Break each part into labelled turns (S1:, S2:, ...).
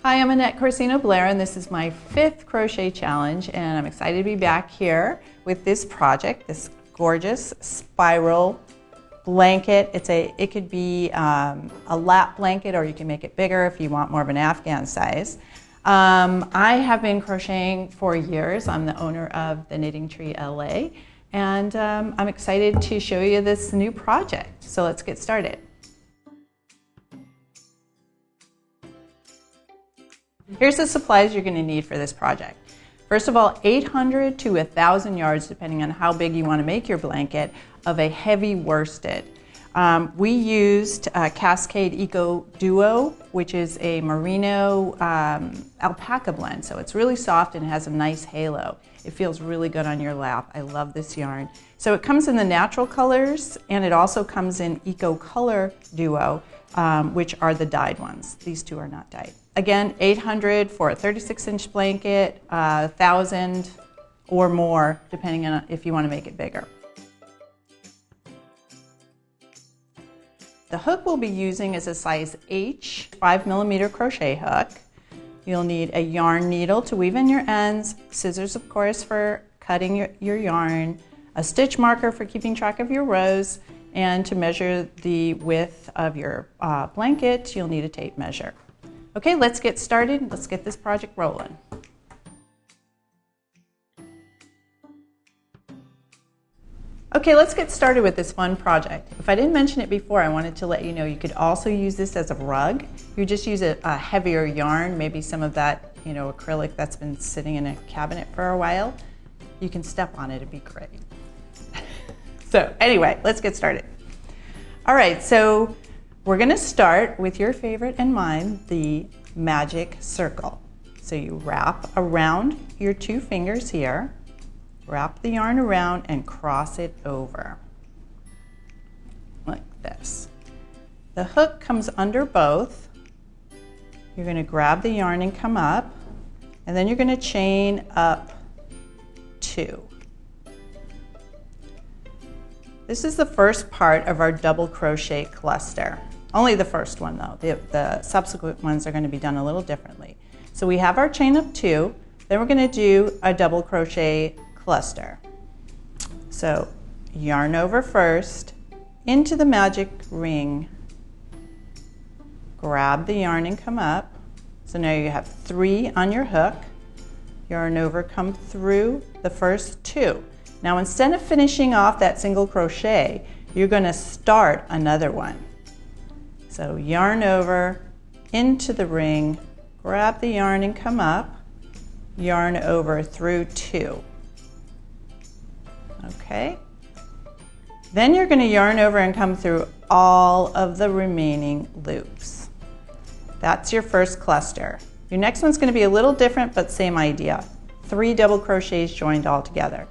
S1: Hi, I'm Annette Corsino Blair, and this is my 5th crochet challenge, and I'm excited to be back here with this project, this gorgeous spiral blanket. It could be a lap blanket, or you can make it bigger if you want more of an Afghan size. I have been crocheting for years. I'm the owner of the Knitting Tree LA, and I'm excited to show you this new project. So let's get started. Here's the supplies you're going to need for this project. First of all, 800 to 1,000 yards, depending on how big you want to make your blanket, of a heavy worsted. We used Cascade Eco Duo, which is a merino alpaca blend. So it's really soft and has a nice halo. It feels really good on your lap. I love this yarn. So it comes in the natural colors, and it also comes in Eco Color Duo, which are the dyed ones. These two are not dyed. Again, 800 for a 36-inch blanket, 1,000 or more, depending on if you want to make it bigger. The hook we'll be using is a size H 5mm crochet hook. You'll need a yarn needle to weave in your ends, scissors of course for cutting your yarn, a stitch marker for keeping track of your rows, and to measure the width of your blanket, you'll need a tape measure. Okay, let's get started. Let's get this project rolling. Okay, let's get started with this fun project. If I didn't mention it before, I wanted to let you know you could also use this as a rug. You just use a heavier yarn, maybe some of that, acrylic that's been sitting in a cabinet for a while. You can step on it, it'd be great. So anyway, let's get started. All right, so we're going to start with your favorite and mine, the magic circle. So you wrap around your 2 fingers here, wrap the yarn around and cross it over like this. The hook comes under both. You're going to grab the yarn and come up, and then you're going to chain up 2. This is the first part of our double crochet cluster. Only the first one though. The subsequent ones are going to be done a little differently. So we have our chain of 2, then we're going to do a double crochet cluster. So yarn over first, into the magic ring, grab the yarn and come up. So now you have 3 on your hook, yarn over, come through the first 2. Now instead of finishing off that single crochet, you're going to start another one. So yarn over, into the ring, grab the yarn and come up, yarn over through 2. Okay? Then you're going to yarn over and come through all of the remaining loops. That's your first cluster. Your next one's going to be a little different, but same idea. 3 double crochets joined all together.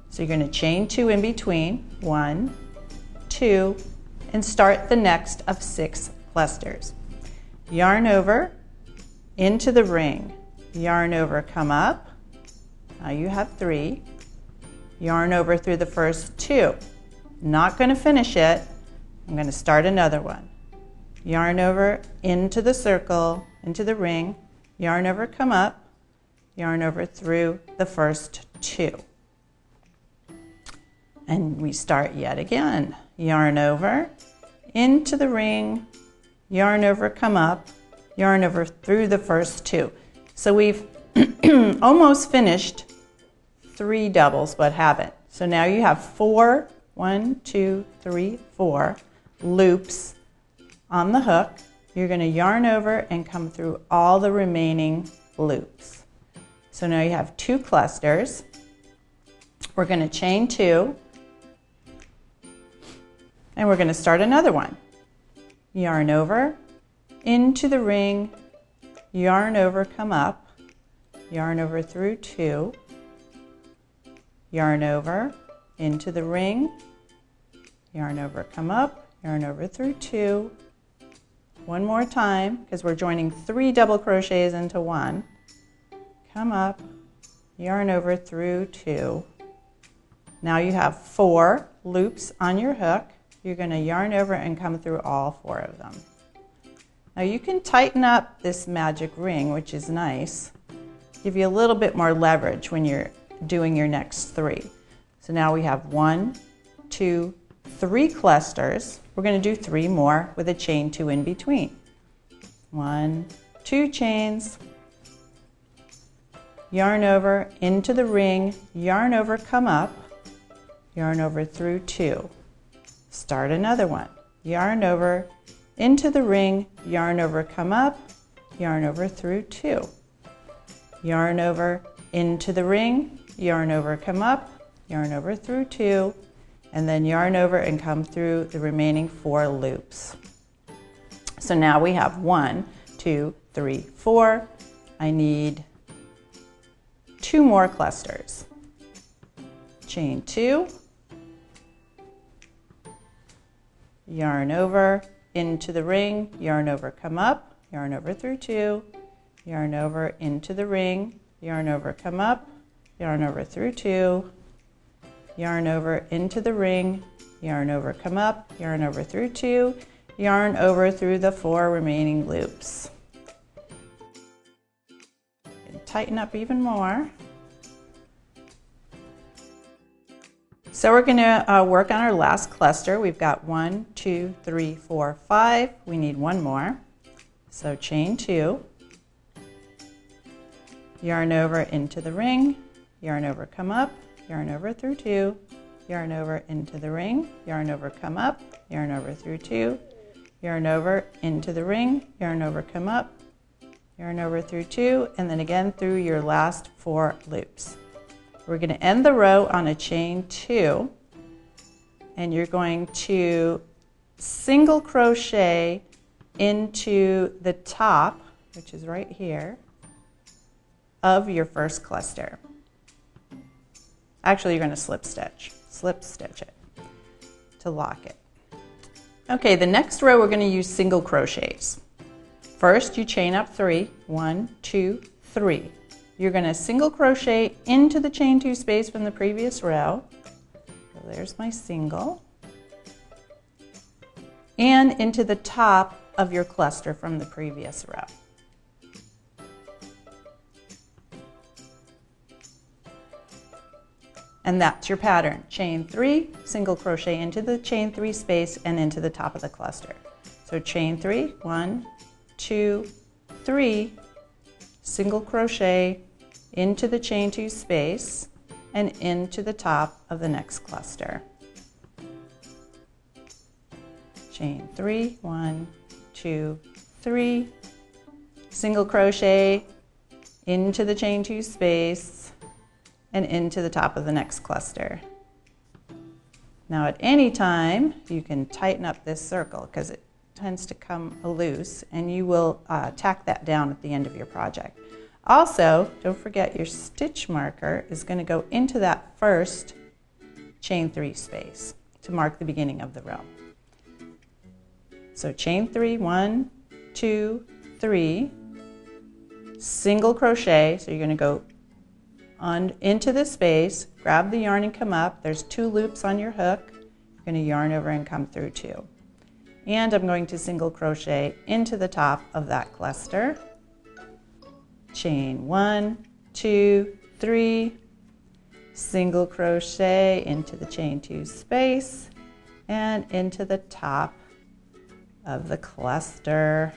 S1: So you're going to chain 2 in between, 1, 2, and start the next of 6 clusters. Yarn over, into the ring, yarn over, come up. Now you have 3. Yarn over through the first 2. Not going to finish it. I'm going to start another one. Yarn over into the circle, into the ring, yarn over, come up, yarn over through the first 2. And we start yet again. Yarn over, into the ring, yarn over, come up, yarn over through the first 2. So we've almost finished 3 doubles, but haven't. So now you have 4, 1, 2, 3, 4 loops on the hook. You're going to yarn over and come through all the remaining loops. So now you have 2 clusters. We're going to chain 2. And we're going to start another one. Yarn over, into the ring, yarn over, come up, yarn over through 2, yarn over, into the ring, yarn over, come up, yarn over through 2. One more time, because we're joining 3 double crochets into 1. Come up, yarn over through 2. Now you have 4 loops on your hook. You're going to yarn over and come through all 4 of them. Now you can tighten up this magic ring, which is nice. Give you a little bit more leverage when you're doing your next 3. So now we have 1, 2, 3 clusters. We're going to do 3 more with a chain 2 in between. 1, 2 chains, yarn over into the ring, yarn over, come up, yarn over through 2. Start another one. Yarn over into the ring, yarn over, come up, yarn over through 2. Yarn over into the ring, yarn over, come up, yarn over through 2, and then yarn over and come through the remaining 4 loops. So now we have 1, 2, 3, 4. I need 2 more clusters. Chain 2, yarn over into the ring, yarn over, come up, yarn over through 2, yarn over into the ring, yarn over, come up, yarn over through 2, yarn over into the ring, yarn over, come up, yarn over through 2, yarn over through the 4 remaining loops. And tighten up even more. So we're going to work on our last cluster. We've got 1, 2, 3, 4, 5. We need 1 more. So chain 2, yarn over into the ring, yarn over, come up, yarn over through 2, yarn over into the ring, yarn over, come up, yarn over through 2, yarn over into the ring, yarn over, come up, yarn over through 2, and then again through your last 4 loops. We're going to end the row on a chain 2, and you're going to single crochet into the top, which is right here, of your first cluster. Actually, you're going to slip stitch it to lock it. Okay, the next row we're going to use single crochets. First, you chain up 3, 1, 2, 3. You're going to single crochet into the chain 2 space from the previous row. So there's my single. And into the top of your cluster from the previous row. And that's your pattern. Chain 3, single crochet into the chain 3 space and into the top of the cluster. So chain 3, 1, 2, 3, single crochet into the chain 2 space and into the top of the next cluster. Chain 3, 1, 2, 3, single crochet into the chain 2 space and into the top of the next cluster. Now at any time you can tighten up this circle because it tends to come loose, and you will tack that down at the end of your project. Also, don't forget your stitch marker is going to go into that first chain 3 space to mark the beginning of the row. So chain 3, 1, 2, 3, single crochet, so you're going to go into the space, grab the yarn and come up. There's 2 loops on your hook. You're going to yarn over and come through 2. And I'm going to single crochet into the top of that cluster. Chain 1, 2, 3, single crochet into the chain 2 space and into the top of the cluster.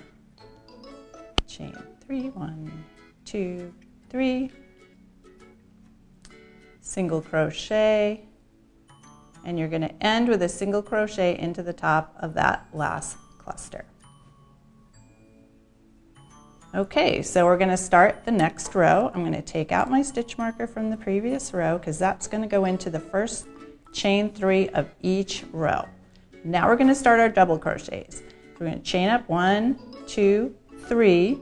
S1: Chain 3, 1, 2, 3, single crochet, and you're going to end with a single crochet into the top of that last cluster. Okay, so we're going to start the next row. I'm going to take out my stitch marker from the previous row because that's going to go into the first chain 3 of each row. Now we're going to start our double crochets. We're going to chain up 1, 2, 3.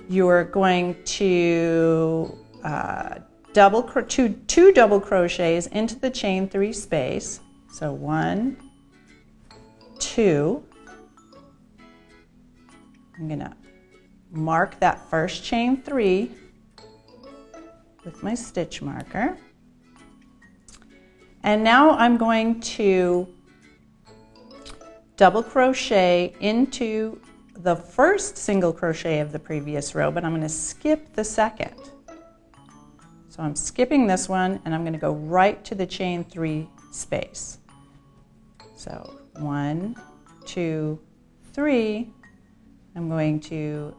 S1: You're going to two double crochets into the chain 3 space. So 1, 2. I'm going to mark that first chain 3 with my stitch marker. And now I'm going to double crochet into the first single crochet of the previous row, but I'm going to skip the second. So I'm skipping this one and I'm going to go right to the chain 3 space. So 1, 2, 3. I'm going to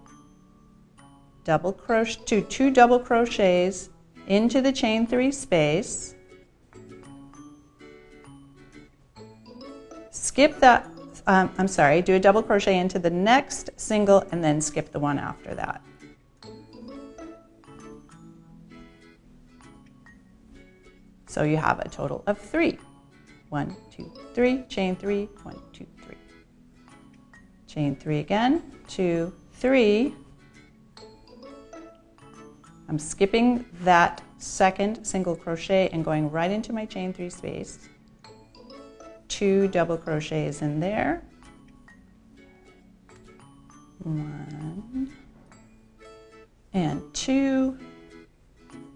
S1: double crochet, 2 double crochets into the chain 3 space. Skip that, do a double crochet into the next single and then skip the one after that. So you have a total of 3. 1, 2, 3, chain 3, 1, 2, 3. Chain 3 again, 2, 3. I'm skipping that second single crochet and going right into my chain 3 space. 2 double crochets in there. 1 and 2,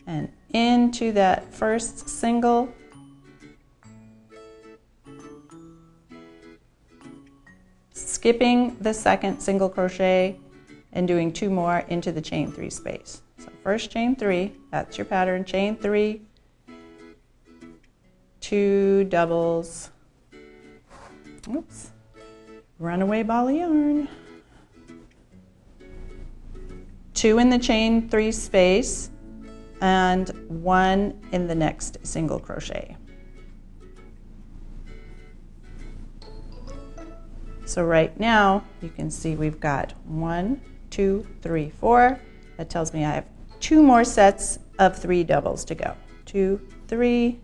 S1: and into that first single. Skipping the second single crochet and doing 2 more into the chain 3 space. So first chain 3, that's your pattern, chain 3, 2 doubles, oops, runaway ball of yarn, 2 in the chain 3 space, and 1 in the next single crochet. So right now you can see we've got 1, 2, 3, 4. That tells me I have 2 more sets of 3 doubles to go. 2, 3,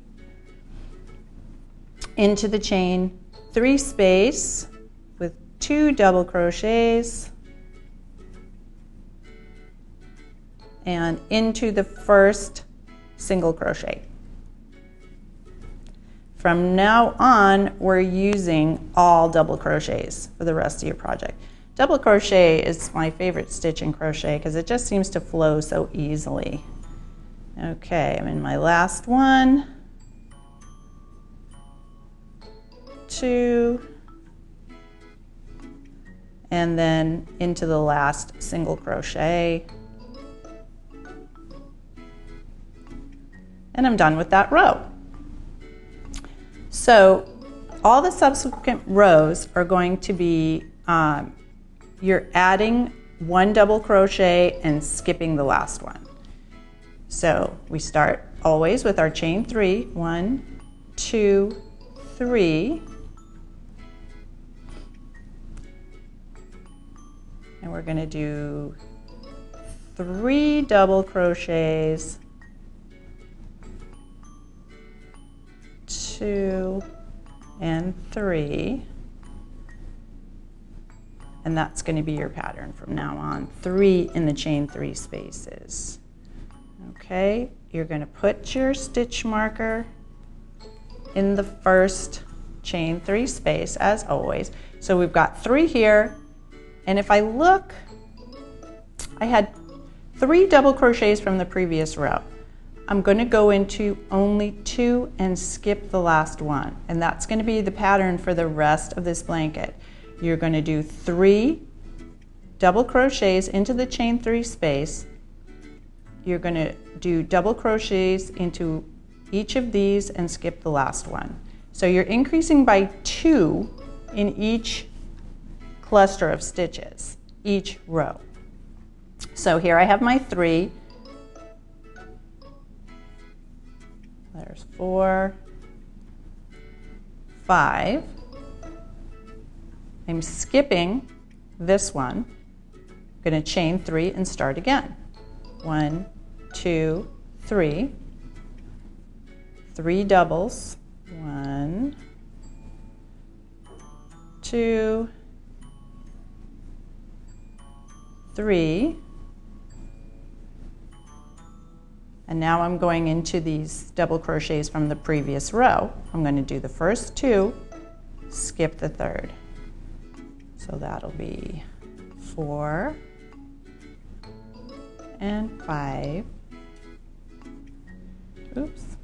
S1: into the chain 3 space with 2 double crochets and into the first single crochet. From now on, we're using all double crochets for the rest of your project. Double crochet is my favorite stitch in crochet because it just seems to flow so easily. Okay, I'm in my last one, 2, and then into the last single crochet. And I'm done with that row. So all the subsequent rows are going to be, you're adding 1 double crochet and skipping the last one. So we start always with our chain 3, 1, 2, 3. And we're going to do 3 double crochets, 2 and 3, and that's going to be your pattern from now on. 3 in the chain 3 spaces. Okay, you're going to put your stitch marker in the first chain 3 space as always. So we've got 3 here, and if I look, I had 3 double crochets from the previous row. I'm going to go into only 2 and skip the last one, and that's going to be the pattern for the rest of this blanket. You're going to do 3 double crochets into the chain 3 space. You're going to do double crochets into each of these and skip the last one. So you're increasing by 2 in each cluster of stitches, each row. So here I have my 3. There's 4, 5. I'm skipping this one. I'm going to chain 3 and start again. 1, 2, 3. 3 doubles. 1, 2, 3. And now I'm going into these double crochets from the previous row. I'm going to do the first 2, skip the third. So that'll be 4 and 5. Oops.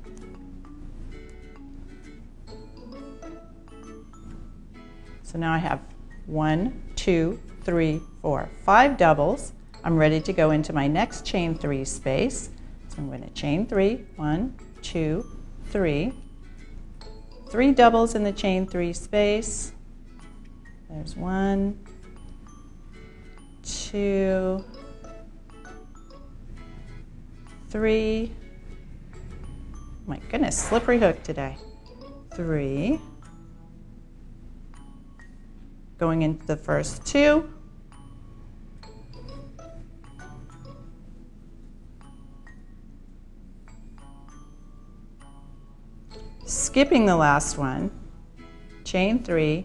S1: So now I have 1, 2, 3, 4, 5 doubles. I'm ready to go into my next chain 3 space. So I'm going to chain 3, 1, 2, 3. 3 doubles in the chain 3 space. There's 1, 2, 3. My goodness, slippery hook today. 3. Going into the first 2. Skipping the last one, chain 3,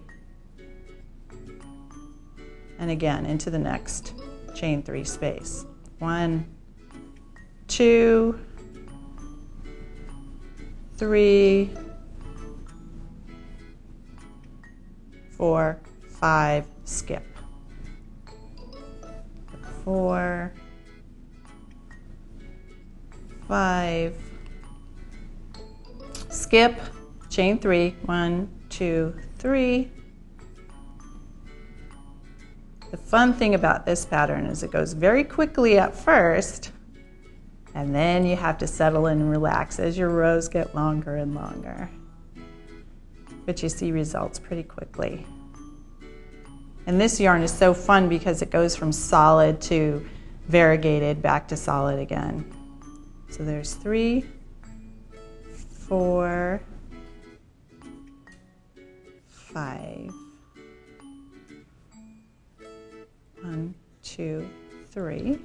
S1: and again into the next chain 3 space. 1, 2, 3, 4, 5, skip. 4, 5, skip, chain 3, 1, 2, 3. The fun thing about this pattern is it goes very quickly at first, and then you have to settle and relax as your rows get longer and longer. But you see results pretty quickly. And this yarn is so fun because it goes from solid to variegated back to solid again. So there's 3, 4, 5. 1, 2, 3.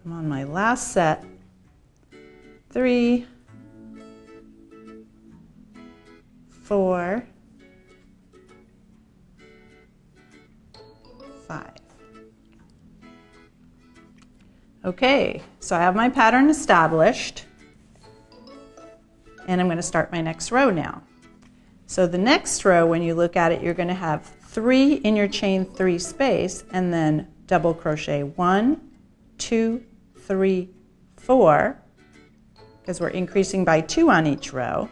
S1: I'm on my last set. 3, 4, 5. Okay, so I have my pattern established, and I'm going to start my next row now. So the next row, when you look at it, you're going to have 3 in your chain 3 space, and then double crochet 1, 2, 3, 4, because we're increasing by 2 on each row.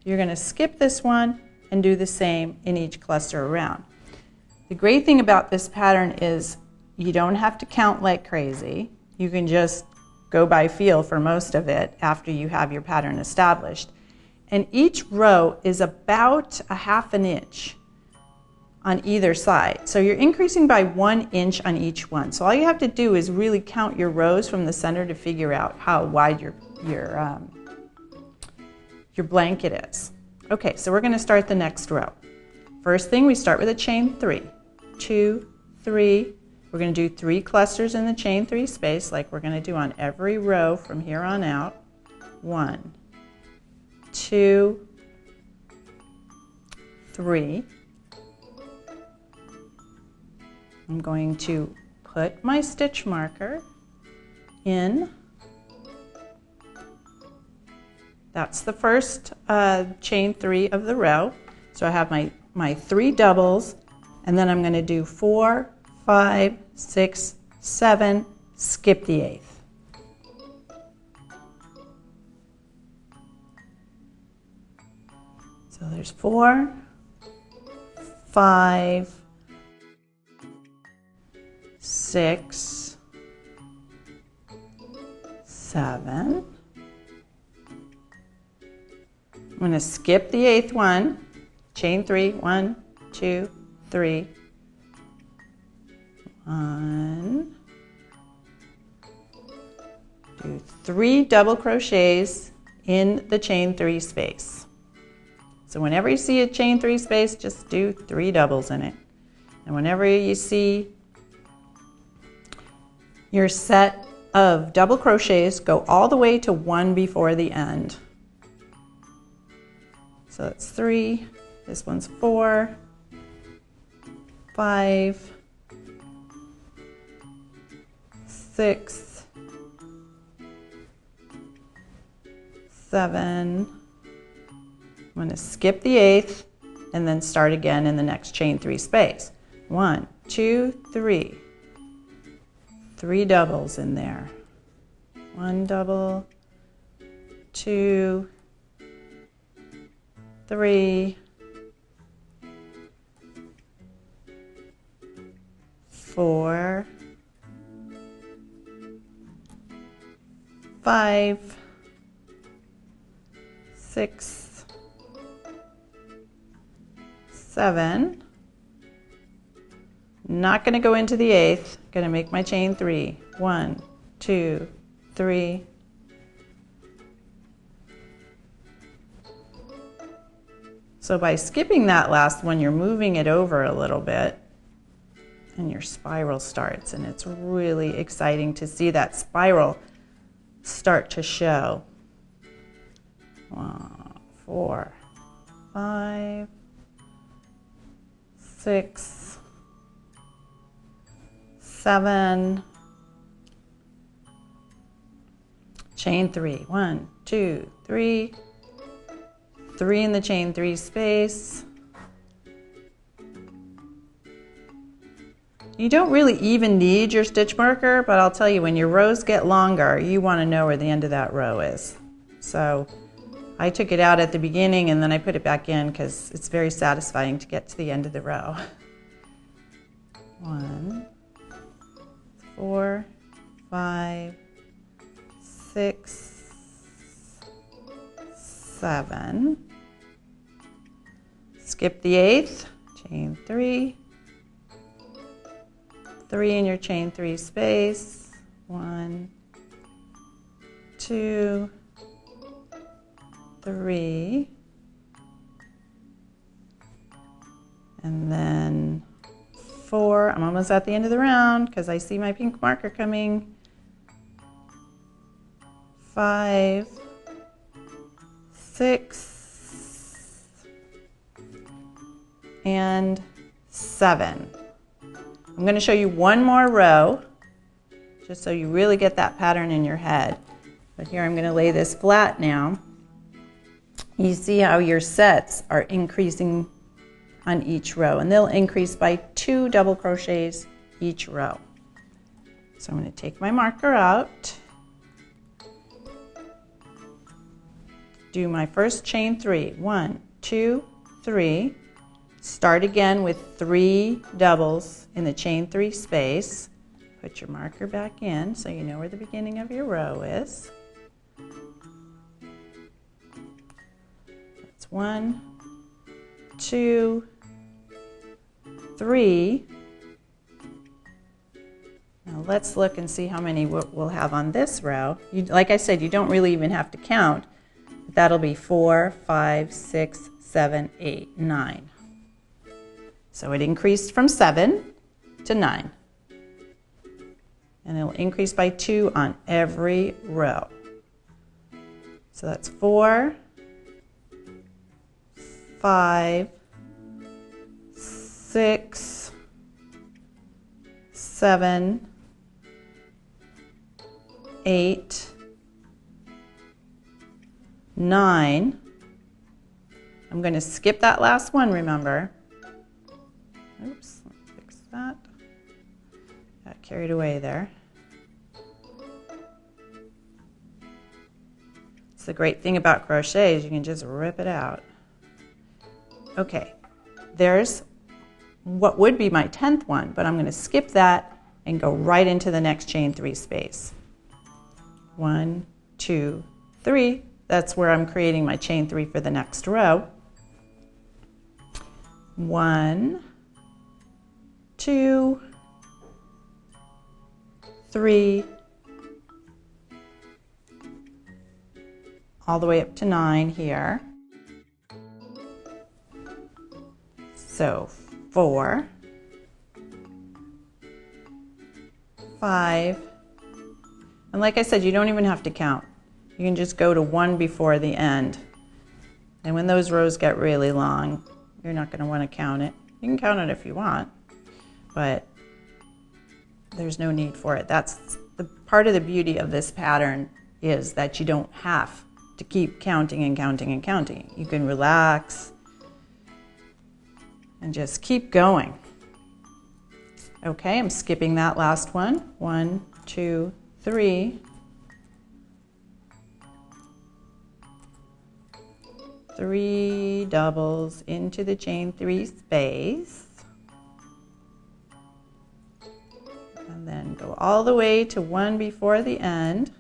S1: You're going to skip this one and do the same in each cluster around. The great thing about this pattern is you don't have to count like crazy. You can just go by feel for most of it after you have your pattern established. And each row is about 1/2 inch on either side. So you're increasing by 1 inch on each one. So all you have to do is really count your rows from the center to figure out how wide your blanket is. Okay, so we're going to start the next row. First thing, we start with a chain 3. 2, 3. We're going to do 3 clusters in the chain 3 space like we're going to do on every row from here on out. 1, 2, 3. I'm going to put my stitch marker in. That's the first chain 3 of the row. So I have my 3 doubles, and then I'm going to do 4, 5, 6, 7, skip the 8th. So there's 4, 5, 6, 7. I'm going to skip the 8th one, chain 3, 1, 2, 3, 1, do 3 double crochets in the chain 3 space. So whenever you see a chain 3 space, just do 3 doubles in it. And whenever you see your set of double crochets, go all the way to 1 before the end. So that's 3, this one's 4, 5, 6, 7. I'm going to skip the 8th and then start again in the next chain 3 space. 1, 2, 3. 3 doubles in there. 1 double, 2, 3, 4, 5, 6, 7. Not going to go into the 8th. Going to make my chain 3. 1, 2, 3. So by skipping that last one, you're moving it over a little bit and your spiral starts, and it's really exciting to see that spiral start to show. 4, 5, 6, 7, chain 3. 1, 2, 3, 3 in the chain 3 space. You don't really even need your stitch marker, but I'll tell you, when your rows get longer, you want to know where the end of that row is. So I took it out at the beginning and then I put it back in because it's very satisfying to get to the end of the row. 1, 4, 5, 6, 7. Skip the 8th, chain 3. 3 in your chain 3 space. 1, 2, 3. And then 4. I'm almost at the end of the round because I see my pink marker coming. 5, 6, and 7. I'm going to show you one more row just so you really get that pattern in your head. But here I'm going to lay this flat now. You see how your sets are increasing on each row, and they'll increase by 2 double crochets each row. So I'm going to take my marker out, do my first chain 3. 1, 2, 3. Start again with 3 doubles in the chain 3 space. Put your marker back in so you know where the beginning of your row is. That's 1, 2, 3. Now let's look and see how many we'll have on this row. Like I said, you don't really even have to count. That'll be 4, 5, 6, 7, 8, 9. So it increased from 7 to 9. And it'll increase by 2 on every row. So that's 4, 5, 6, 7, 8, 9. I'm going to skip that last one, remember. Oops, let me fix that. Got carried away there. It's the great thing about crochet is you can just rip it out. Okay, there's what would be my 10th one, but I'm going to skip that and go right into the next chain 3 space. 1, 2, 3. That's where I'm creating my chain 3 for the next row. 1, 2, 3, all the way up to 9 here. So 4, 5, and like I said, you don't even have to count. You can just go to 1 before the end. And when those rows get really long, you're not going to want to count it. You can count it if you want, but there's no need for it. That's the part of the beauty of this pattern, is that you don't have to keep counting and counting and counting. You can relax and just keep going. Okay, I'm skipping that last one. 1, 2, 3. 3 doubles into the chain 3 space, and then go all the way to one before the end.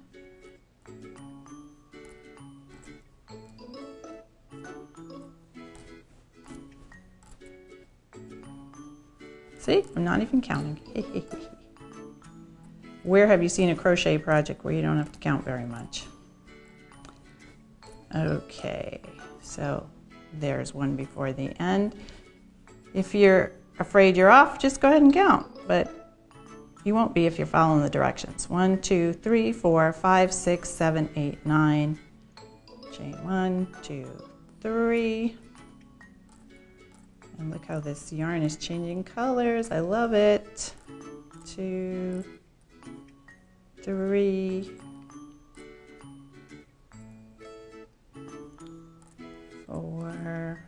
S1: See, I'm not even counting. Where have you seen a crochet project where you don't have to count very much? Okay, so there's one before the end. If you're afraid you're off, just go ahead and count, but you won't be if you're following the directions. 1, 2, 3, 4, 5, 6, 7, 8, 9. Chain 1, 2, 3. And look how this yarn is changing colors. I love it. 2, 3, 4.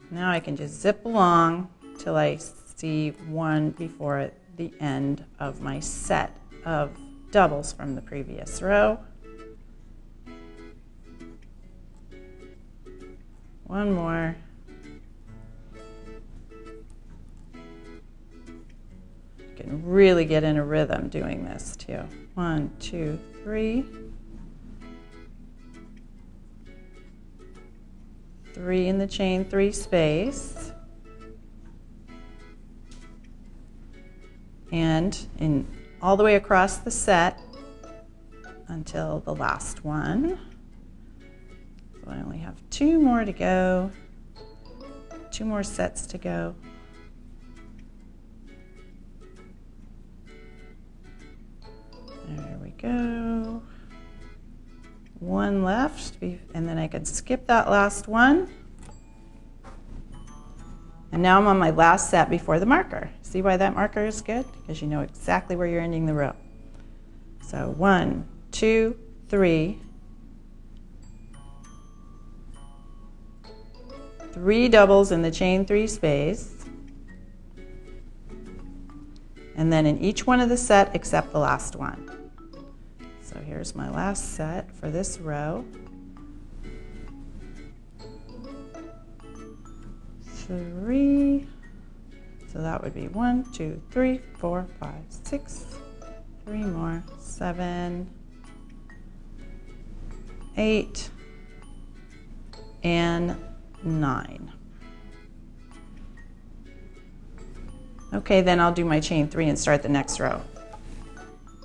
S1: Now I can just zip along till I see one before the end of my set of doubles from the previous row. One more. You can really get in a rhythm doing this too. 1, 2, 3. 3 in the chain 3 space. And in all the way across the set until the last one. So I only have 2 more to go, 2 more sets to go. There we go. 1 left, and then I could skip that last one. And now I'm on my last set before the marker. See why that marker is good? Because you know exactly where you're ending the row. So 1, 2, 3. 3 doubles in the chain 3 space, and then in each one of the set except the last one. So here's my last set for this row. 3, so that would be 1, 2, 3, 4, 5, 6, 3 more, 7, 8, and 9. Okay, then I'll do my chain 3 and start the next row.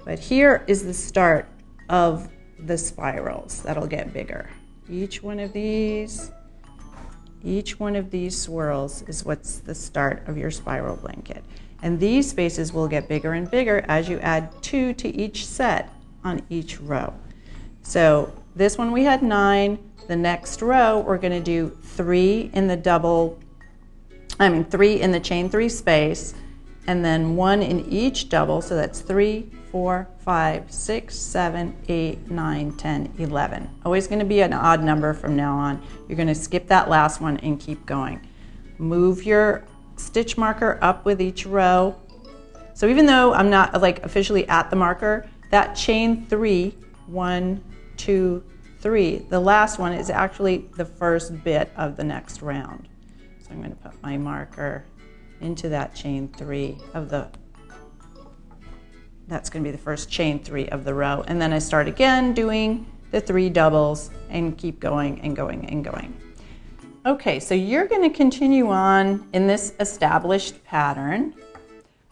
S1: But here is the start of the spirals that'll get bigger. Each one of these swirls is what's the start of your spiral blanket. And these spaces will get bigger and bigger as you add 2 to each set on each row. So this one we had 9. The next row we're going to do 3 in the three in the chain 3 space, and then 1 in each double, so that's 3, 4, 5, 6, 7, 8, 9, 10, 11. Always going to be an odd number from now on. You're going to skip that last one and keep going. Move your stitch marker up with each row. So even though I'm not like officially at the marker, that chain 3, 1, 2, 3, the last one is actually the first bit of the next round. So I'm going to put my marker into that chain 3 of that's going to be the first chain 3 of the row. And then I start again doing the 3 doubles and keep going and going and going. Okay, so you're going to continue on in this established pattern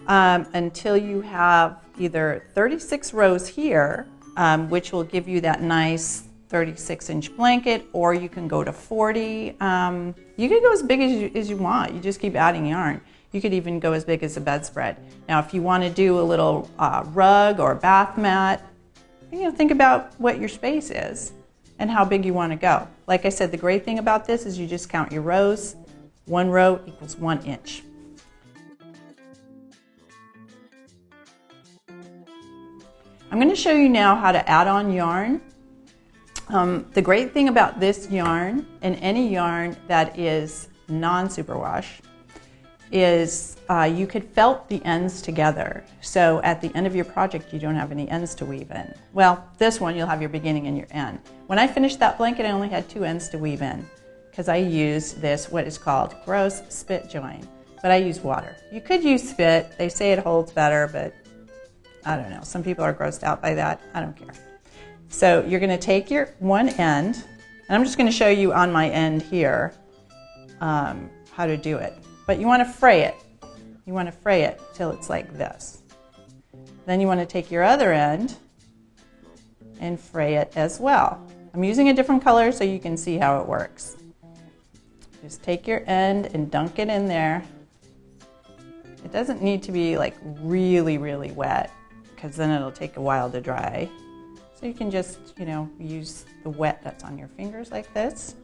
S1: until you have either 36 rows here, which will give you that nice 36-inch blanket, or you can go to 40. You can go as big as you want. You just keep adding yarn. You could even go as big as a bedspread. Now, if you want to do a little rug or bath mat, think about what your space is and how big you want to go. Like I said, the great thing about this is you just count your rows. 1 row equals 1 inch. I'm going to show you now how to add on yarn. The great thing about this yarn and any yarn that is non-superwash is you could felt the ends together. So at the end of your project, you don't have any ends to weave in. Well, this one, you'll have your beginning and your end. When I finished that blanket, I only had 2 ends to weave in because I used this, what is called gross spit join, but I use water. You could use spit. They say it holds better, but I don't know. Some people are grossed out by that. I don't care. So you're going to take your one end, and I'm just going to show you on my end here how to do it. But you want to fray it. You want to fray it till it's like this. Then you want to take your other end and fray it as well. I'm using a different color so you can see how it works. Just take your end and dunk it in there. It doesn't need to be like really, really wet because then it'll take a while to dry. So you can just, use the wet that's on your fingers like this.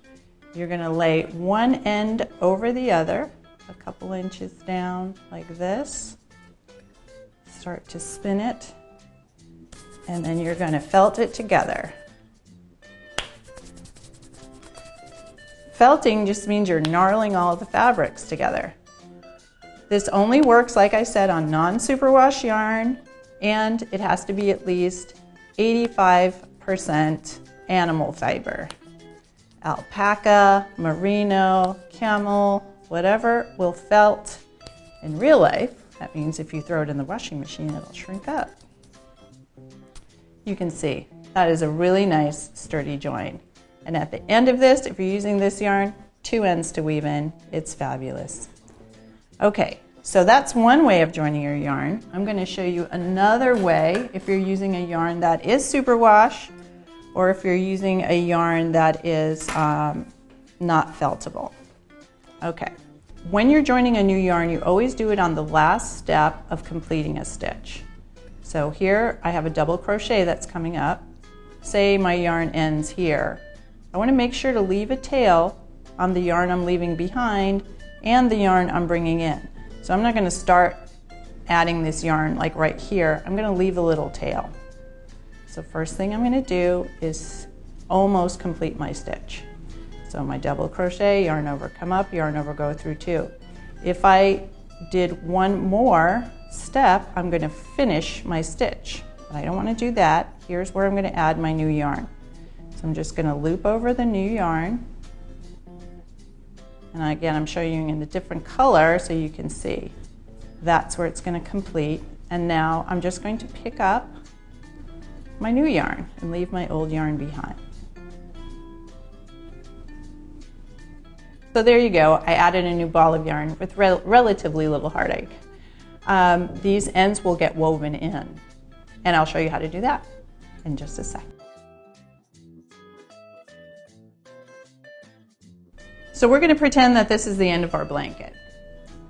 S1: You're going to lay one end over the other, a couple inches down like this. Start to spin it, and then you're going to felt it together. Felting just means you're gnarling all of the fabrics together. This only works, like I said, on non-superwash yarn, and it has to be at least 85% animal fiber. Alpaca, merino, camel, whatever will felt in real life. That means if you throw it in the washing machine, it'll shrink up. You can see that is a really nice sturdy join. And at the end of this, if you're using this yarn, 2 ends to weave in. It's fabulous. Okay, so that's one way of joining your yarn. I'm going to show you another way if you're using a yarn that is superwash, or if you're using a yarn that is not feltable. Okay, when you're joining a new yarn, you always do it on the last step of completing a stitch. So here I have a double crochet that's coming up. Say my yarn ends here. I want to make sure to leave a tail on the yarn I'm leaving behind and the yarn I'm bringing in. So I'm not going to start adding this yarn like right here. I'm going to leave a little tail. So first thing I'm going to do is almost complete my stitch. So my double crochet, yarn over, come up, yarn over, go through 2. If I did one more step, I'm going to finish my stitch. But I don't want to do that. Here's where I'm going to add my new yarn. So I'm just going to loop over the new yarn. And again, I'm showing you in a different color so you can see. That's where it's going to complete. And now I'm just going to pick up my new yarn and leave my old yarn behind. So there you go. I added a new ball of yarn with relatively little heartache. These ends will get woven in, and I'll show you how to do that in just a sec. So we're going to pretend that this is the end of our blanket.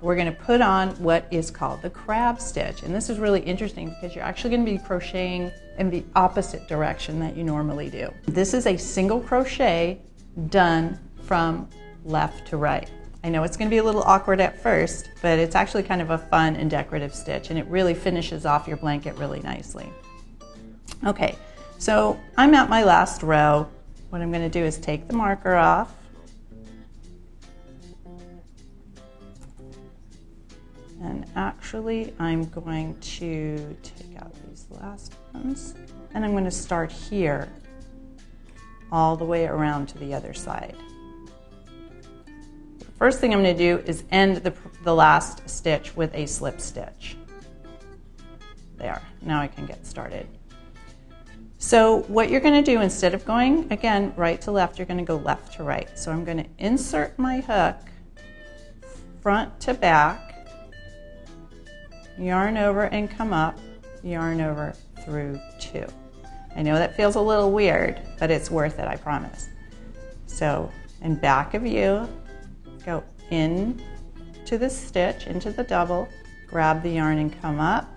S1: We're going to put on what is called the crab stitch, and this is really interesting because you're actually going to be crocheting in the opposite direction that you normally do. This is a single crochet done from left to right. I know it's going to be a little awkward at first, but it's actually kind of a fun and decorative stitch, and it really finishes off your blanket really nicely. Okay, so I'm at my last row. What I'm going to do is take the marker off. And actually, I'm going to take out these last ones, and I'm going to start here all the way around to the other side. The first thing I'm going to do is end the last stitch with a slip stitch. There, now I can get started. So what you're going to do, instead of going, again, right to left, you're going to go left to right. So I'm going to insert my hook front to back, yarn over and come up, yarn over through 2. I know that feels a little weird, but it's worth it, I promise. So in back of you, go in to the stitch, into the double, grab the yarn and come up,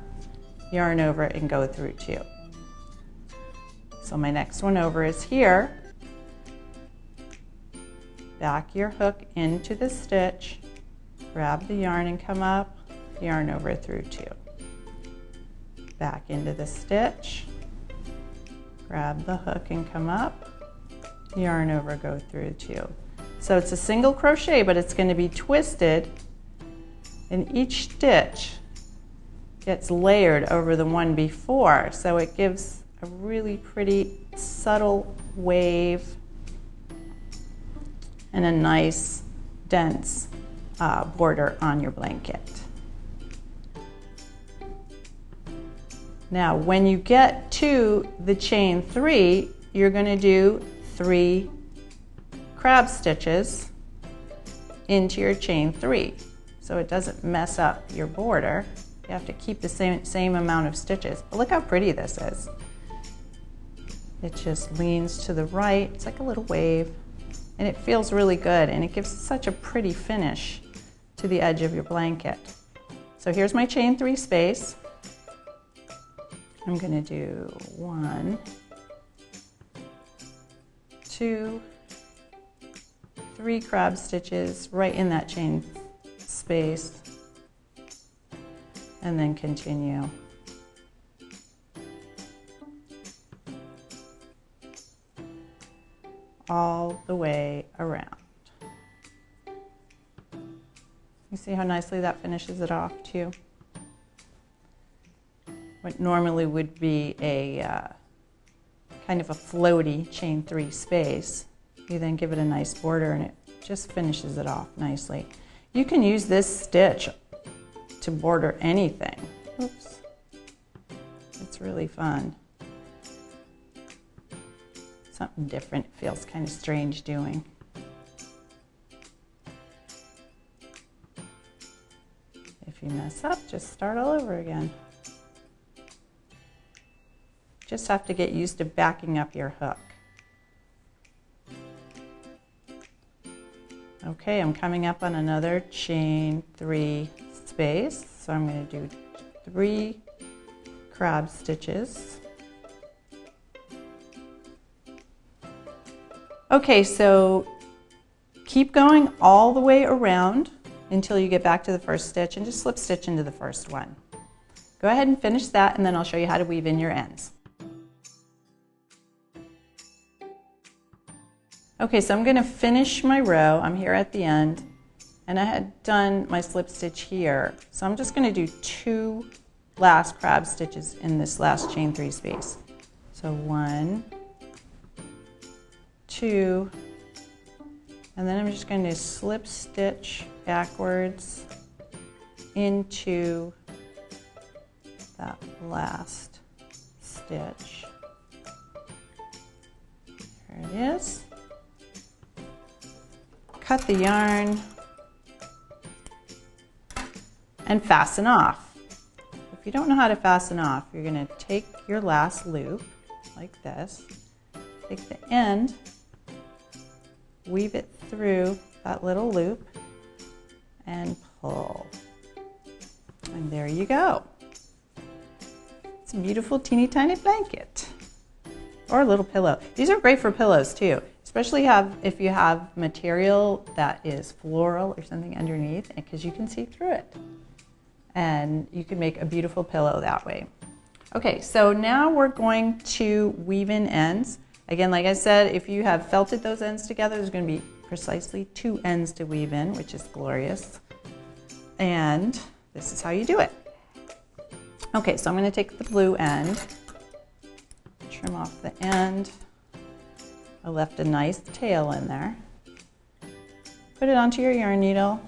S1: yarn over and go through 2. So my next one over is here. Back your hook into the stitch, grab the yarn and come up, yarn over through 2. Back into the stitch, grab the hook and come up, yarn over, go through 2. So it's a single crochet, but it's going to be twisted And each stitch gets layered over the one before, so it gives a really pretty subtle wave and a nice dense border on your blanket. Now when you get to the chain 3, you're going to do 3 crab stitches into your chain 3 so it doesn't mess up your border. You have to keep the same amount of stitches. But look how pretty this is. It just leans to the right. It's like a little wave. And it feels really good, and it gives such a pretty finish to the edge of your blanket. So here's my chain 3 space. I'm going to do 1, 2, 3 crab stitches right in that chain space, and then continue. All the way around. You see how nicely that finishes it off too? What normally would be a kind of a floaty chain 3 space, you then give it a nice border and it just finishes it off nicely. You can use this stitch to border anything. Oops. It's really fun. Something different, it feels kind of strange doing. If you mess up, just start all over again. Just have to get used to backing up your hook. Okay, I'm coming up on another chain 3 space, so I'm going to do 3 crab stitches. Okay, so keep going all the way around until you get back to the first stitch and just slip stitch into the first one. Go ahead and finish that, and then I'll show you how to weave in your ends. Okay, so I'm going to finish my row. I'm here at the end, and I had done my slip stitch here. So I'm just going to do 2 last crab stitches in this last chain 3 space. So 1, 2, and then I'm just going to slip stitch backwards into that last stitch. There it is. Cut the yarn and fasten off. If you don't know how to fasten off, you're going to take your last loop like this, take the end, weave it through that little loop, and pull. And there you go. It's a beautiful teeny tiny blanket or a little pillow. These are great for pillows too, especially if you have material that is floral or something underneath, because you can see through it. And you can make a beautiful pillow that way. Okay, so now we're going to weave in ends. Again, like I said, if you have felted those ends together, there's going to be precisely 2 ends to weave in, which is glorious. And this is how you do it. Okay, so I'm going to take the blue end, trim off the end. I left a nice tail in there. Put it onto your yarn needle.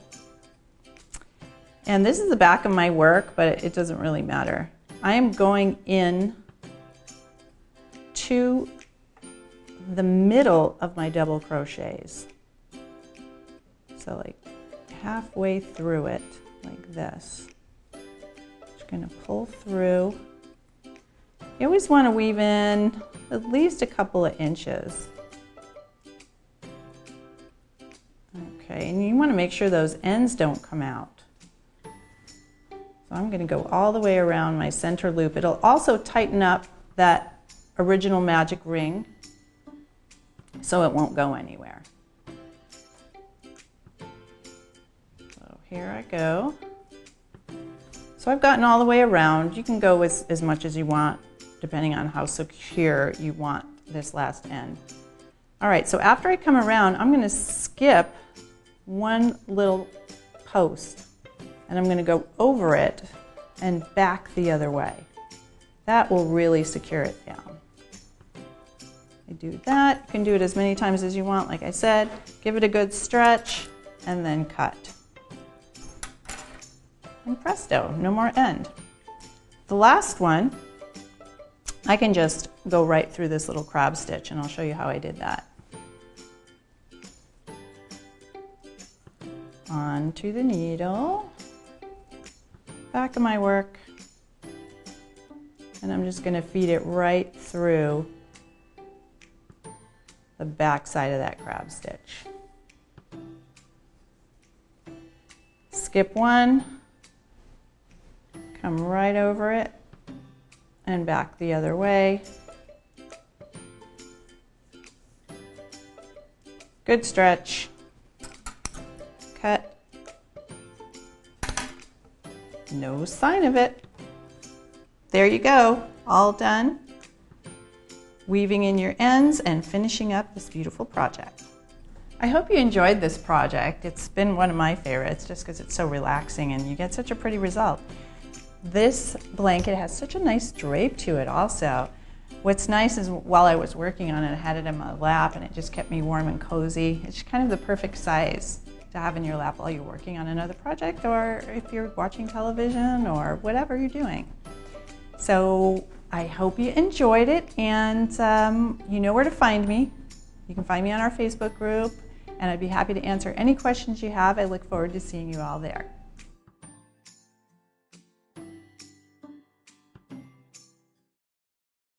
S1: And this is the back of my work, but it doesn't really matter. I am going in to the middle of my double crochets. So like halfway through it, like this. Just gonna pull through. You always want to weave in at least a couple of inches. Okay, and you want to make sure those ends don't come out. So I'm going to go all the way around my center loop. It'll also tighten up that original magic ring so it won't go anywhere. So here I go. So I've gotten all the way around. You can go as much as you want, depending on how secure you want this last end. All right, so after I come around, I'm going to skip one little post, and I'm going to go over it and back the other way. That will really secure it down. I do that. You can do it as many times as you want, like I said. Give it a good stretch and then cut. And presto, no more end. The last one, I can just go right through this little crab stitch, and I'll show you how I did that. Onto the needle, back of my work, and I'm just going to feed it right through the back side of that crab stitch. Skip one, come right over it, and back the other way. Good stretch. Cut. No sign of it. There you go, all done. Weaving in your ends and finishing up this beautiful project. I hope you enjoyed this project. It's been one of my favorites just because it's so relaxing and you get such a pretty result. This blanket has such a nice drape to it also. What's nice is while I was working on it, I had it in my lap and it just kept me warm and cozy. It's kind of the perfect size to have in your lap while you're working on another project, or if you're watching television or whatever you're doing. So I hope you enjoyed it, and you know where to find me. You can find me on our Facebook group, and I'd be happy to answer any questions you have. I look forward to seeing you all there.